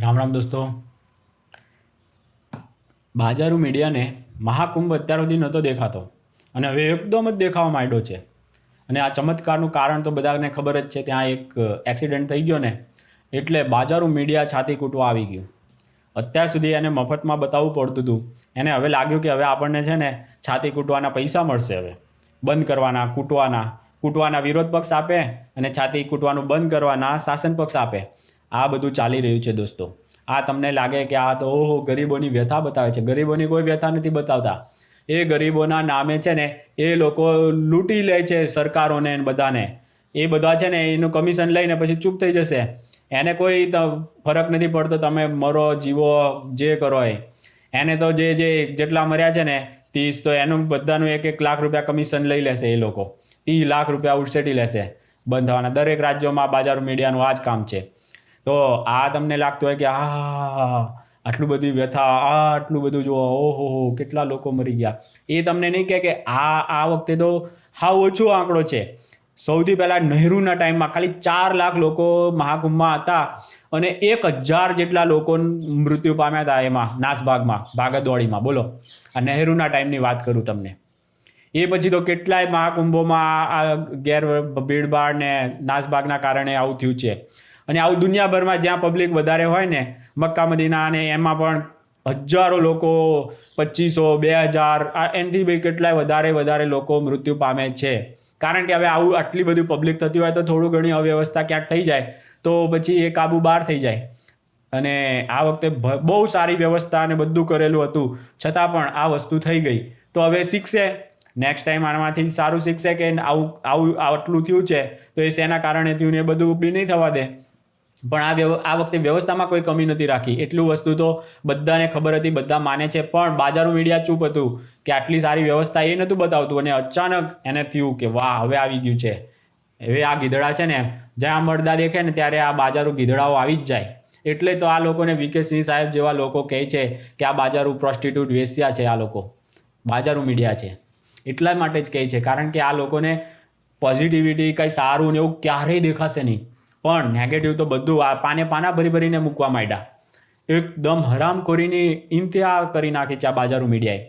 રામ રામ દોસ્તો, બાજારુ મીડિયાને મહાકુંભ અત્યાર સુધી નહોતો દેખાતો અને હવે એકદમ જ દેખાવા માંડ્યો છે. અને આ ચમત્કારનું કારણ તો બધાને ખબર જ છે. ત્યાં એક એક્સિડન્ટ થઈ ગયો ને એટલે બાજારુ મીડિયા છાતી કૂટવા આવી ગયું. અત્યાર સુધી એને મફતમાં બતાવવું પડતું હતું. એને હવે લાગ્યું કે હવે આપણને છે ને છાતી કૂટવાના પૈસા મળશે. હવે બંધ કરવાના, કૂટવાના વિરોધ પક્ષ આપે અને છાતી કૂટવાનું બંધ કરવાના શાસન પક્ષ આપે. આ બધું ચાલી રહ્યું છે દોસ્તો. આ તમને લાગે કે આ તો ઓહો ગરીબોની વ્યથા બતાવે છે. ગરીબોની કોઈ વ્યથા નથી બતાવતા. એ ગરીબોના નામે છે ને એ લોકો લૂંટી લે છે સરકારોને બધાને. એ બધા છે ને એનું કમિશન લઈને પછી ચૂપ થઈ જશે. એને કોઈ ફરક નથી પડતો. તમે મરો જીવો જે કરો એને તો જેટલા મર્યા છે ને 30, તો એનું બધાનું 1-1 લાખ રૂપિયા કમિશન લઈ લેશે. એ લોકો 30 લાખ રૂપિયા ઉછેટી લેશે બંધ થવાના. દરેક રાજ્યોમાં બાજારુ મીડિયાનું આ જ કામ છે. તો આ તમને લાગતું હોય કે આટલું બધી વ્યથા, આટલું બધું જો ઓહો કેટલા લોકો મરી ગયા. એ તમને નહીં કહે કે આ વખતે તો હાવ ઓછો આંકડો છે. સૌથી પહેલાં નહેરુના ટાઈમમાં ખાલી 4 લાખ લોકો મહાકુંભમાં હતા અને 1000 જેટલા લોકો મૃત્યુ પામ્યા હતા એમાં નાસભાગમાં, ભાગદોડીમાં. બોલો, આ નહેરુના ટાઈમની વાત કરું તમને. એ પછી તો કેટલાય મહાકુંભોમાં આ ભીડભાડ ને નાસભાગના કારણે આવું થયું છે. અને આવું દુનિયાભરમાં જ્યાં પબ્લિક વધારે હોય ને, મક્કા મદીના, અને એમાં પણ હજારો લોકો, 2500, 2000, એનાથી બી કેટલાય વધારે લોકો મૃત્યુ પામે છે. કારણ કે હવે આટલી બધી પબ્લિક થતી હોય તો થોડું ઘણી અવ્યવસ્થા ક્યાંક થઈ જાય તો પછી એ કાબુ બહાર થઈ જાય. અને આ વખતે બહુ સારી વ્યવસ્થા અને બધું કરેલું હતું, છતાં પણ આ વસ્તુ થઈ ગઈ. તો હવે શીખશે, નેક્સ્ટ ટાઈમ આનામાંથી સારું શીખશે કે આટલું થયું છે તો એ શેના કારણે થયું ને એ બધું બી નહીં થવા દે. પણ આ વખતે વ્યવસ્થામાં કોઈ કમી નથી રાખી. એટલું વસ્તુ તો બધાને ખબર હતી, બધા માને છે. પણ બાજારુ મીડિયા ચૂપ હતું કે આટલી સારી વ્યવસ્થા એ નહોતું બતાવતું. અને અચાનક એને થયું કે વાહ, હવે આવી ગયું છે. હવે આ ગીધડા છે ને જ્યાં મળદા દેખે ને ત્યારે આ બાજારુ ગીધડાઓ આવી જ જાય. એટલે તો આ લોકોને વી.કે. સિંહ સાહેબ જેવા લોકો કહે છે કે આ બાજારુ પ્રોસ્ટિટ્યૂટ વેશ્યા છે. આ લોકો બાજારુ મીડિયા છે એટલા માટે જ કહે છે. કારણ કે આ લોકોને પોઝિટિવિટી, કંઈ સારું ને એવું ક્યારેય દેખાશે નહીં. પણ નેગેટિવ તો બધું પાના ભરીને મૂકવા માંડ્યા. એકદમ હરામખોરીની ઇંતહા કરી નાખી છે આ બાજારુ મીડિયાએ.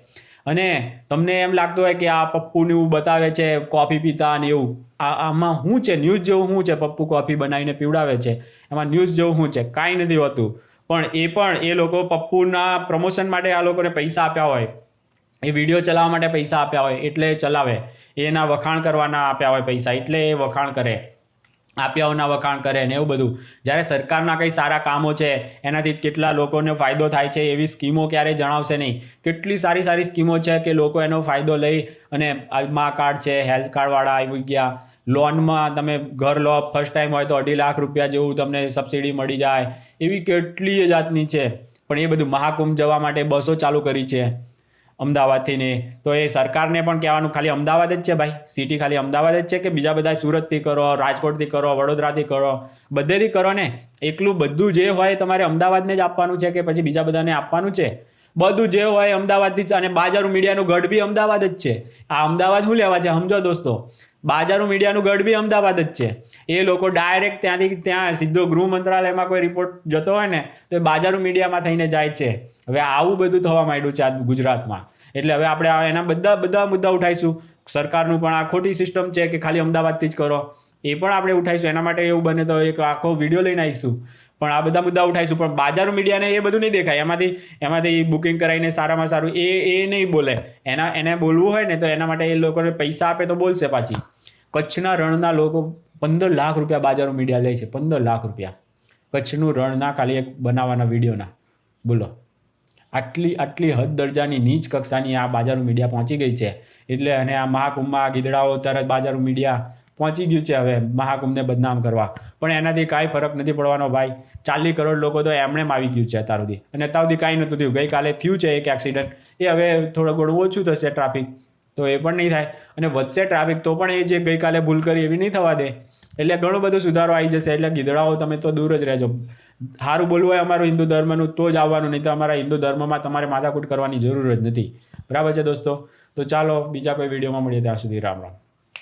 અને તમને એમ લાગતું હોય કે આ પપ્પુને એવું બતાવે છે કોફી પીતા ને એવું. આમાં શું છે? ન્યૂઝ જેવું શું છે? પપ્પુ કોફી બનાવીને પીવડાવે છે, એમાં ન્યૂઝ જેવું શું છે? કાંઈ નથી હોતું. પણ એ લોકો પપ્પુના પ્રમોશન માટે આ લોકોને પૈસા આપ્યા હોય, એ વિડીયો ચલાવવા માટે પૈસા આપ્યા હોય એટલે ચલાવે. એના વખાણ કરવાના આપ્યા હોય પૈસા એટલે એ વખાણ કરે, આપ્યાઓના વખાણ કરે ને એવું બધું. જ્યારે સરકારના કંઈ સારા કામો છે, એનાથી કેટલા લોકોને ફાયદો થાય છે એવી સ્કીમો ક્યારેય જણાવશે નહીં. કેટલી સારી સ્કીમો છે કે લોકો એનો ફાયદો લઈ અને મા કાર્ડ છે, હેલ્થ કાર્ડવાળા આવી ગયા. લોનમાં તમે ઘર લો, ફર્સ્ટ ટાઈમ હોય તો 2.5 લાખ રૂપિયા જેવું તમને સબસિડી મળી જાય. એવી કેટલી જાતની છે. પણ એ બધું મહાકુંભ જવા માટે બસો ચાલુ કરી છે અમદાવાદથી ને. તો એ સરકારને પણ કહેવાનું, ખાલી અમદાવાદ જ છે ભાઈ, સિટી ખાલી અમદાવાદ જ છે કે બીજા બધા સુરતથી કરો, રાજકોટથી કરો, વડોદરાથી કરો, બધેથી કરો ને. એકલું બધું જે હોય તમારે અમદાવાદને જ આપવાનું છે કે પછી બીજા બધાને આપવાનું છે? બધું જે હોય અમદાવાદથી જ. અને બાજારુ મીડિયાનું ગઢ બી અમદાવાદ જ છે. આ અમદાવાદ શું લેવા છે? સમજો દોસ્તો, બાજારુ મીડિયાનું ગઢ બી અમદાવાદ જ છે. એ લોકો ડાયરેક્ટ ત્યાંથી ત્યાં સીધો ગૃહ મંત્રાલયમાં કોઈ રિપોર્ટ જતો હોય ને તો એ બાજારુ મીડિયામાં થઈને જાય છે. હવે આવું બધું થવા માંડ્યું છે આ ગુજરાતમાં. એટલે હવે આપણે એના બધા મુદ્દા ઉઠાઈશું. સરકારનું પણ આ ખોટી સિસ્ટમ છે કે ખાલી અમદાવાદથી જ કરો, એ પણ આપણે ઉઠાઈશું. એના માટે એવું બને તો એક આખો વિડીયો લઈને આવીશું. પણ આ બધા મુદ્દા ઉઠાઈશું. પણ બાજારુ મીડિયાને એ બધું નહીં દેખાય. એમાંથી બુકિંગ કરાવીને સારામાં સારું એ નહીં બોલે. એને બોલવું હોય ને તો એના માટે એ લોકોને પૈસા આપે તો બોલશે પાછી. કચ્છના રણના લોકો 15 લાખ રૂપિયા બાજારુ મીડિયા લે છે. 15 લાખ રૂપિયા કચ્છનું રણના ખાલી એક બનાવવાના વિડીયોના. બોલો, આટલી હદ દરજાની નીચ કક્ષાની આ બાજારુ મીડિયા પહોંચી ગઈ છે. એટલે અને આ મહાકુંભમાં ગીધડાઓ તરત બાજારુ મીડિયા પહોંચી ગયું છે હવે મહાકુંભને બદનામ કરવા. પણ એનાથી કાંઈ ફરક નથી પડવાનો ભાઈ. 40 કરોડ લોકો તો એમણે આવી ગયું છે અત્યાર સુધી. અને અત્યાર સુધી કાંઈ નહોતું થયું. ગઈકાલે થયું છે એક એક્સિડન્ટ. એ હવે થોડું ઘણું ઓછું થશે ટ્રાફિક, તો એ પણ નહીં થાય. અને વધશે ટ્રાફિક તો પણ એ જે ગઈકાલે ભૂલ કરી એવી નહીં થવા દે. એટલે ઘણો બધો સુધારો આવી જશે. એટલે ગીધડાઓ તમે તો દૂર જ રહેજો. સારું બોલવું હોય અમારું હિન્દુ ધર્મનું તો જ આવવાનું, નહીં તો અમારા હિન્દુ ધર્મમાં તમારે માથાકૂટ કરવાની જરૂર જ નથી. બરાબર છે દોસ્તો? તો ચાલો બીજા કોઈ વિડીયોમાં મળીએ. ત્યાં સુધી રામ રામ.